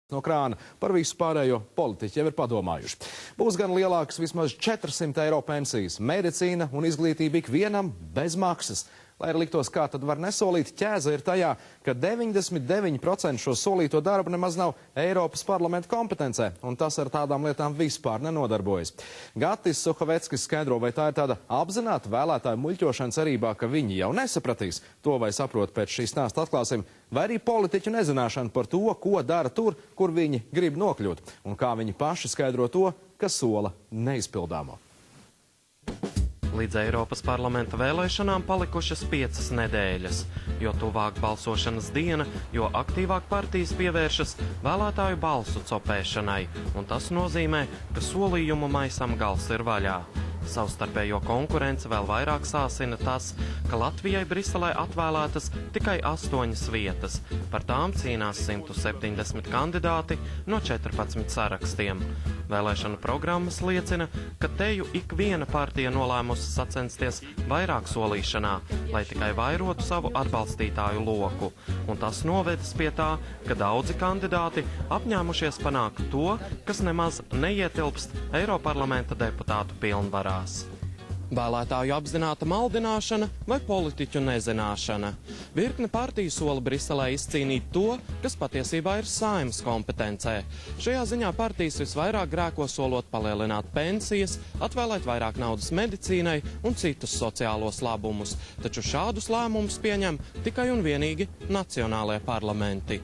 No krāna par visu pārējo politiķi jau ir padomājuši. Būs gan lielākas vismaz 400 eiro pensijas, medicīna un izglītība ikvienam bez maksas. Lai arī liktos, kā tad var nesolīt, ķēze ir tajā, ka 99% šo solīto darbu nemaz nav Eiropas parlamenta kompetencē, un tas ar tādām lietām vispār nenodarbojas. Gatis Suhaveckis skaidro, vai tā ir tāda apzināta vēlētāju muļķošana cerībā, ka viņi jau nesapratīs to, vai saprot pēc šīs stāsta atklāsim, vai arī politiķu nezināšana par to, ko dara tur, kur viņi grib nokļūt, un kā viņi paši skaidro to, kas sola neizpildāmo. Līdz Eiropas parlamenta vēlēšanām palikušas 5 nedēļas, jo tuvāk balsošanas diena, jo aktīvāk partijas pievēršas vēlētāju balsu copēšanai, un tas nozīmē, ka solījumu maisam gals ir vaļā. Savstarpējo konkurence vēl vairāk sāsina tas, ka Latvijai Briselē atvēlētas tikai 8 vietas. Par tām cīnās 170 kandidāti no 14 sarakstiem. Vēlēšanu programmas liecina, ka teju ikviena partija nolēmusi sacensties vairāk solīšanā, lai tikai vairotu savu atbalstītāju loku. Un tas novedis pie tā, ka daudzi kandidāti apņēmušies panākt to, kas nemaz neietilpst Eiroparlamenta deputātu pilnvarā. Vēlētāju apzināta maldināšana vai politiķu nezināšana. Virkne partiju sola Briselē izcīnīt to, kas patiesībā ir Saeimas kompetencē. Šajā ziņā partijas visvairāk grēko solot palielināt pensijas, atvēlēt vairāk naudas medicīnai un citus sociālos labumus. Taču šādus lēmumus pieņem tikai un vienīgi nacionālajie parlamenti.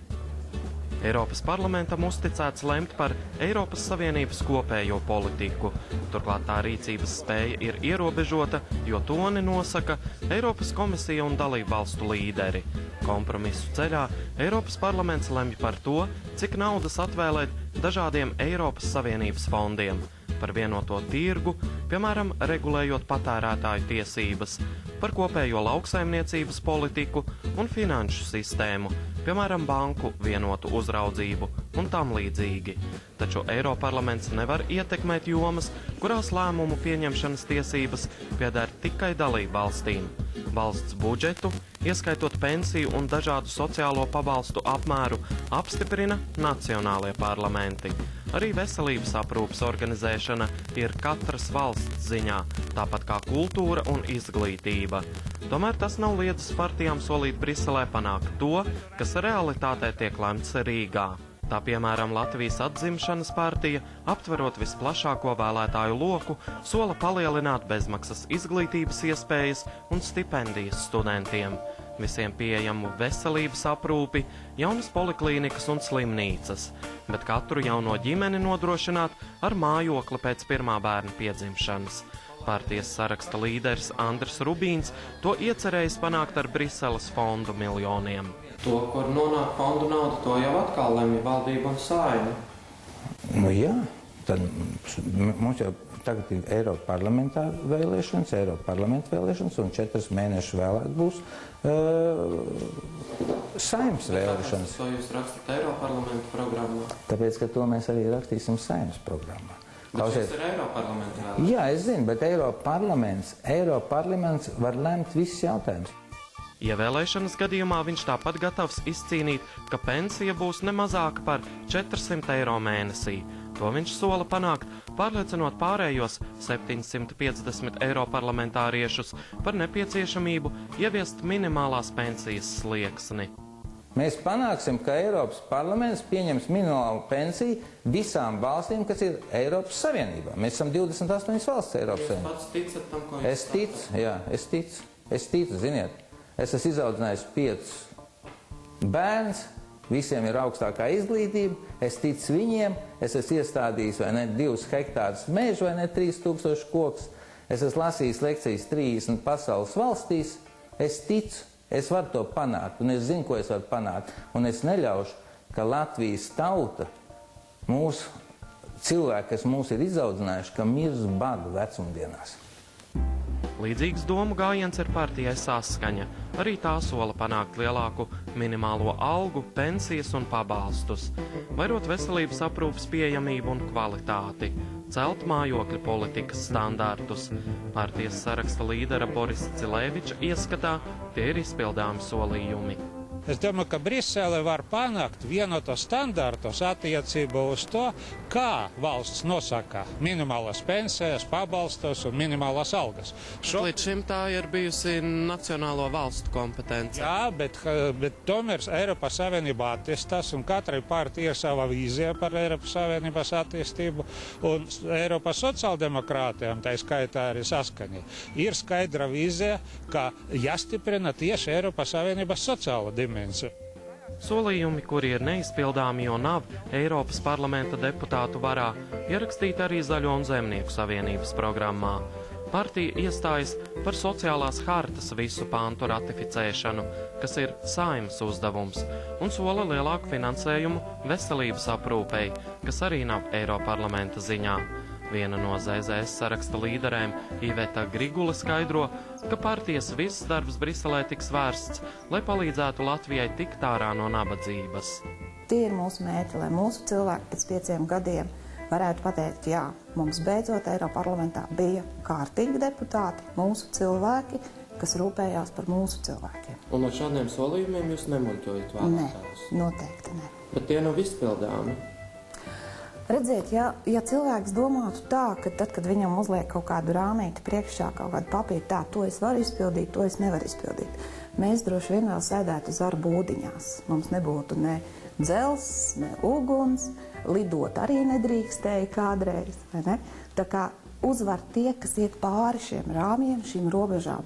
Eiropas parlamentam uzticēts lemt par Eiropas Savienības kopējo politiku. Turklāt tā rīcības spēja ir ierobežota, jo toni nosaka Eiropas komisija un dalību valstu līderi. Kompromisu ceļā Eiropas parlaments lemj par to, cik naudas atvēlēt dažādiem Eiropas Savienības fondiem, par vienoto tirgu, piemēram, regulējot patērētāju tiesības, par kopējo lauksaimniecības politiku un finanšu sistēmu, piemēram, banku vienotu uzraudzību un tam līdzīgi. Taču Eiroparlaments nevar ietekmēt jomas, kurās lēmumu pieņemšanas tiesības pieder tikai dalību valstīm. Valsts budžetu, ieskaitot pensiju un dažādu sociālo pabalstu apmēru, apstiprina nacionālie parlamenti. Arī veselības aprūpes organizēšana ir katras valsts ziņā, tāpat kā kultūra un izglītība. Tomēr tas nav liedzis partijām solīt Briselē panākt to, kas realitātē tiek lemts Rīgā. Tā piemēram Latvijas atzimšanas partija, aptverot visplašāko vēlētāju loku, sola palielināt bezmaksas izglītības iespējas un stipendijas studentiem, visiem pieejamu veselības aprūpi, jaunas poliklīnikas un slimnīcas, bet katru jauno ģimeni nodrošināt ar mājokli pēc pirmā bērna piedzimšanas. Partijas saraksta līderis Andris Rubīns to iecerējis panākt ar Briseles fondu miljoniem. To, kur nonāk fondu naudu, to jau atkal lemj valdība un Saeima. Nu jā, tad mums jau tagad ir Eiropa parlamentā vēlēšanas, Eiropa parlamenta vēlēšanas, un 4 mēnešus vēlāk būs Saeimas vēlēšanas. To jūs rakstat Eiropa parlamenta programmā? Tāpēc, ka to mēs arī rakstīsim Saeimas programmā. Bet šis ir Eiropa parlamenta vēlēšanas? Jā, es zinu, bet Eiropa parlaments var lemt visus jautājumus. Ievēlēšanas gadījumā viņš tāpat gatavs izcīnīt, ka pensija būs nemazāka par 400 eiro mēnesī. To viņš sola panākt, pārliecinot pārējos 750 eiro parlamentāriešus par nepieciešamību ieviest minimālās pensijas slieksni. Mēs panāksim, ka Eiropas parlaments pieņems minimālu pensiju visām valstīm, kas ir Eiropas Savienībā. Mēs esam 28 valsts Eiropas Savienībā. Jūs pats ticat tam, ko jūs stāstāt? Es ticu, ziniet. Es esmu izaudzinājis 5 bērns, visiem ir augstākā izglītība, es ticu viņiem, es esmu iestādījis vai ne 2 hektārus mežu vai ne 3000 kokus, es esmu lasījis lekcijas 30 pasaules valstīs, es ticu, es varu to panākt, un es zinu, ko es varu panākt, un es neļaušu, ka Latvijas tauta, mūsu cilvēki, kas mūs ir izaudzinājuši, ka mirs badu vecumdienās. Līdzīgs domu gājiens ir partijai Saskaņa. Arī tā sola panākt lielāku minimālo algu, pensijas un pabalstus, vairot veselības aprūpes pieejamību un kvalitāti, celt mājokļu politikas standārtus. Partijas saraksta līdera Borisa Cilēviča ieskatā tie ir izpildāmi solījumi. Es domāju, ka Brisele var panākt vienotos standartus attiecībā uz to, kā valsts nosaka minimālas pensijas, pabalstus un minimālas algas. Līdz šim tā ir bijusi nacionālo valstu kompetence. Jā, bet tomēr Eiropas Savienība attīstās un katrai partijai ir sava vīzija par Eiropas Savienības attīstību un Eiropas sociāldemokrātiem, tā skaitā arī saskaņa. Ir skaidra vīzija, ka jāstiprina tieši Eiropas Savienības sociāla dimensija. Solījumi, kuri ir neizpildāmi, jo nav Eiropas parlamenta deputātu varā, ierakstīti arī Zaļo un Zemnieku savienības programmā. Partija iestājas par sociālās hartas visu pantu ratificēšanu, kas ir Saeimas uzdevums, un sola lielāku finansējumu veselības aprūpei, kas arī nav Eiroparlamenta ziņā. Viena no ZZS saraksta līderēm, Iveta Grigule, skaidro, ka partijas viss darbs Briselē tiks vērsts, lai palīdzētu Latvijai tikt ārā no nabadzības. Tie ir mūsu mērķi, lai mūsu cilvēki pēc 5 gadiem varētu pateikt, jā, mums beidzot Eiroparlamentā bija kārtīgi deputāti, mūsu cilvēki, kas rūpējās par mūsu cilvēkiem. Un no šādiem solījumiem jūs nemuļķojat vēlētājus? Nē, noteikti ne. Bet tie nav izpildāmi. Redziet, ja cilvēks domātu tā, ka tad, kad viņam uzliek kaut kādu rāmīti priekšā, kaut kādu papīru, tā, to es varu izpildīt, to es nevaru izpildīt. Mēs droši vien vēl sēdētu zaru būdiņās. Mums nebūtu ne dzels, ne uguns, lidot arī nedrīkstēja kādreiz, vai ne? Tā kā uzvar tie, kas iet pāri šiem rāmjiem, šīm robežām,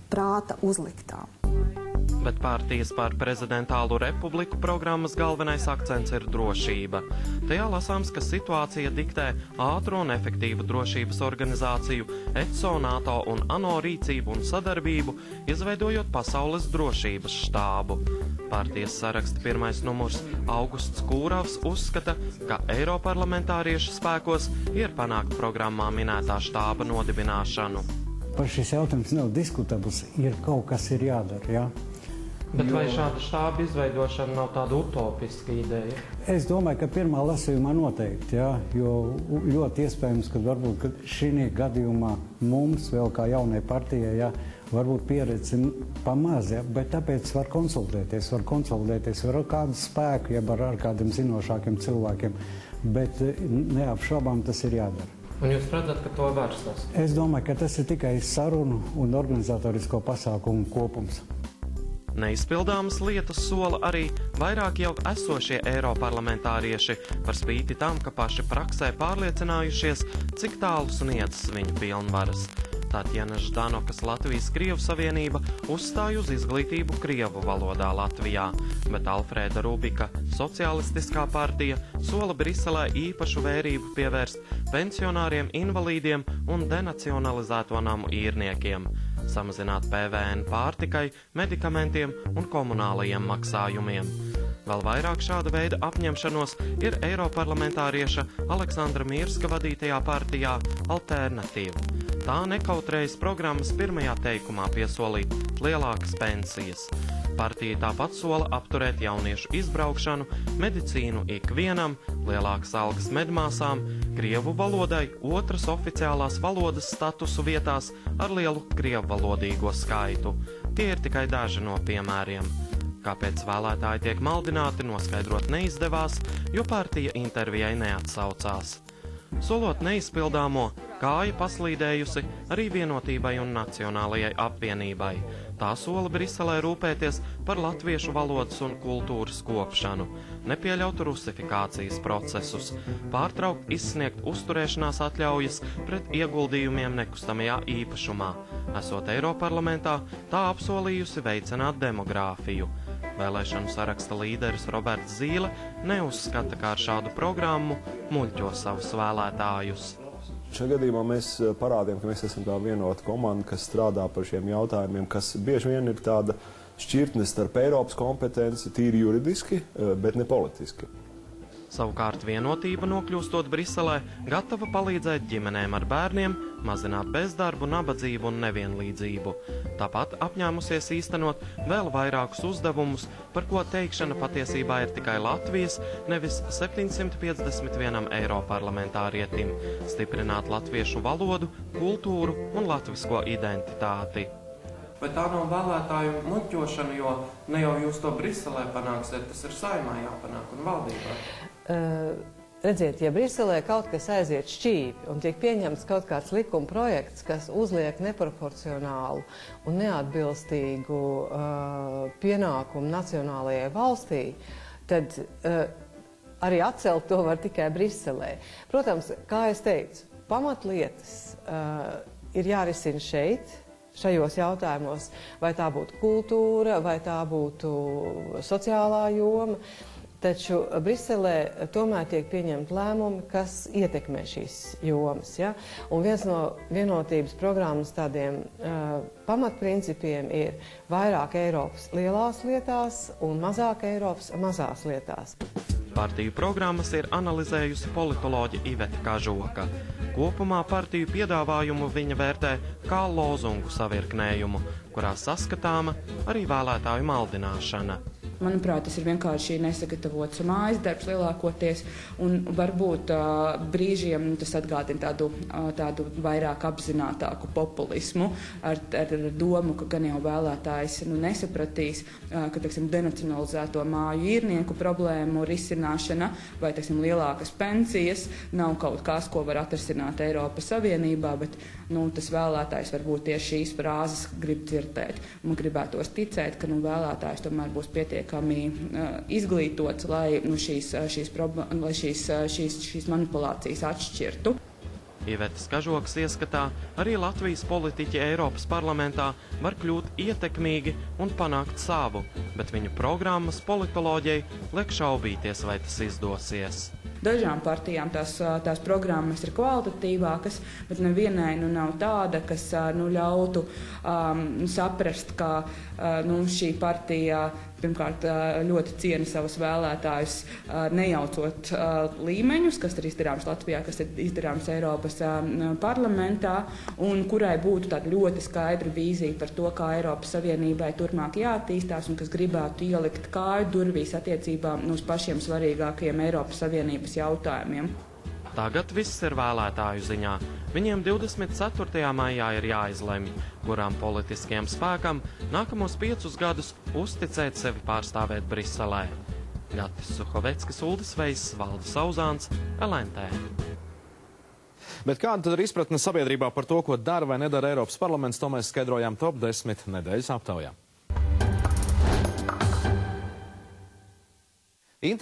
prāta uzliktām. Bet partijas par prezidentālu republiku programmas galvenais akcents ir drošība. Tajā lasāms, ka situācija diktē ātru un efektīvu drošības organizāciju, ECO, NATO un ANO rīcību un sadarbību, izveidojot pasaules drošības štābu. Partijas saraksta pirmais numurs Augusts Kūravs uzskata, ka Eiroparlamentāriešu spēkos ir panākt programmā minētā štāba nodibināšanu. Par šis jautājums nav diskutabls, ir kaut kas ir jādara, jā? Bet vai šāda štāba izveidošana nav tāda utopiska ideja? Es domāju, ka pirmā lasījumā noteikti, jā, jo ļoti iespējams, ka varbūt šī gadījumā mums vēl kā jaunai partijai, jā, varbūt pieredze pamaz, jā, bet tāpēc var konsultēties var ar kādu spēku, ja ar kādiem zinošākiem cilvēkiem, bet neapšaubām tas ir jādara. Un jūs redzat, ka to var sasniegt? Es domāju, ka tas ir tikai sarunu un organizatorisko pasākumu kopums. Neizpildāmas lietas sola arī vairāk jau esošie eiroparlamentārieši, par spīti tam, ka paši praksē pārliecinājušies, cik tālu sniedzas viņu pilnvaras. Tatjana Ždanokas Latvijas Krievu savienība uzstāja uz izglītību krievu valodā Latvijā, bet Alfrēda Rubika Socialistiskā partija sola Briselē īpašu vērību pievērst pensionāriem, invalīdiem un denacionalizēto namu īrniekiem, samazināt PVN pārtikai, medikamentiem un komunālajiem maksājumiem. Vēl vairāk šāda veida apņemšanos ir eiroparlamentārieša Aleksandra Mirska vadītajā partijā Alternatīva. Tā nekautrējas programmas pirmajā teikumā piesolīt lielākas pensijas. Partija tāpat sola apturēt jauniešu izbraukšanu, medicīnu ikvienam, lielākas algas medmāsām, krievu valodai otras oficiālās valodas statusu vietās ar lielu krievvalodīgo skaitu. Tie ir tikai daži no piemēriem. Kāpēc vēlētāji tiek maldināti, noskaidrot neizdevās, jo partija intervijai neatsaucās. Solot neizpildāmo, kāja paslīdējusi arī Vienotībai un Nacionālajai apvienībai. Tā sola Briselē rūpēties par latviešu valodas un kultūras kopšanu, nepieļaut rusifikācijas procesus, pārtraukt izsniegt uzturēšanās atļaujas pret ieguldījumiem nekustamajā īpašumā. Esot Eiroparlamentā, tā apsolījusi veicināt demogrāfiju. Vēlēšanu saraksta līderis Roberts Zīle neuzskata, kā ar šādu programmu muļķo savus vēlētājus. Šajā gadījumā mēs parādījām, ka mēs esam tā vienota komanda, kas strādā par šiem jautājumiem, kas bieži vien ir tāda šķirtne starp Eiropas kompetenci, tīri juridiski, bet ne politiski. Savukārt Vienotība, nokļūstot Briselē, gatava palīdzēt ģimenēm ar bērniem, mazināt bezdarbu, nabadzību un nevienlīdzību. Tāpat apņēmusies īstenot vēl vairākus uzdevumus, par ko teikšana patiesībā ir tikai Latvijas, nevis 751 eiroparlamentārietim, stiprināt latviešu valodu, kultūru un latvisko identitāti. vai tā nav vēlētāju muļķošana, jo ne jau jūs to Briselē panāksiet, tas ir Saeimā jāpanāk un valdībā? Redziet, ja Briselē kaut kas aiziet šķīvi un tiek pieņemts kaut kāds likuma projekts, kas uzliek neproporcionālu un neatbilstīgu pienākumu nacionālajai valstī, tad arī atcelt to var tikai Briselē. Protams, kā es teicu, pamatlietas ir jārisina šeit, šajos jautājumos, vai tā būtu kultūra, vai tā būtu sociālā joma. Taču Briselē tomēr tiek pieņemti lēmumi, kas ietekmē šīs jomas. Ja? Un viens no vienotības programmas tādiem pamatprincipiem ir vairāk Eiropas lielās lietās un mazāk Eiropas mazās lietās. Partiju programmas ir analizējusi politoloģe Iveta Kažoka. Kopumā partiju piedāvājumu viņa vērtē kā lozungu savirknējumu, kurā saskatāma arī vēlētāju maldināšana. Manuprāt, tas ir vienkārši nesagatavots mājas darbs lielākoties, un varbūt brīžiem tas atgādina tādu vairāk apzinātāku populismu ar domu, ka gan jau vēlētājs nesapratīs, ka, teiksim, denacionalizēto māju īrnieku problēmu risināšana vai, teiksim, lielākas pensijas nav kaut kas, ko var atrisināt Eiropas Savienībā, bet tas vēlētājs varbūt tieši šīs frāzes grib dzirdēt. Man gribētos ticēt, ka vēlētājs tomēr būs pietiekami izglītots, lai šīs manipulācijas atšķirtu. Ivetas Kažokas ieskatā arī Latvijas politiķi Eiropas parlamentā var kļūt ietekmīgi un panākt savu, bet viņu programmas politoloģijai liek šaubīties, vai tas izdosies. Dažām partijām tās programmas ir kvalitatīvākas, bet nevienai nav tāda, kas ļautu saprast, ka šī partija pirmkārt ļoti ciena savus vēlētājus, nejaucot līmeņus, kas ir izdarāms Latvijā, kas ir izdarāms Eiropas parlamentā, un kurai būtu tāda ļoti skaidra vīzija par to, kā Eiropas Savienībai turpmāk jāattīstās un kas gribētu ielikt kāju durvīs attiecībā uz pašiem svarīgākajiem Eiropas Savienības jautājumiem. Tagad viss ir vēlētāju ziņā. Viņiem 24. maijā ir jāizlemj, kurām politiskiem spēkam nākamos 5 gadus uzticēt sevi pārstāvēt Briselē. Gatis Suhoveckis, Uldis Veiss, Valdis Sauzāns, LNT. Bet kāda tad ir izpratne sabiedrībā par to, ko dara vai nedara Eiropas parlaments, to mēs skaidrojām Top 10 nedēļas aptaujā.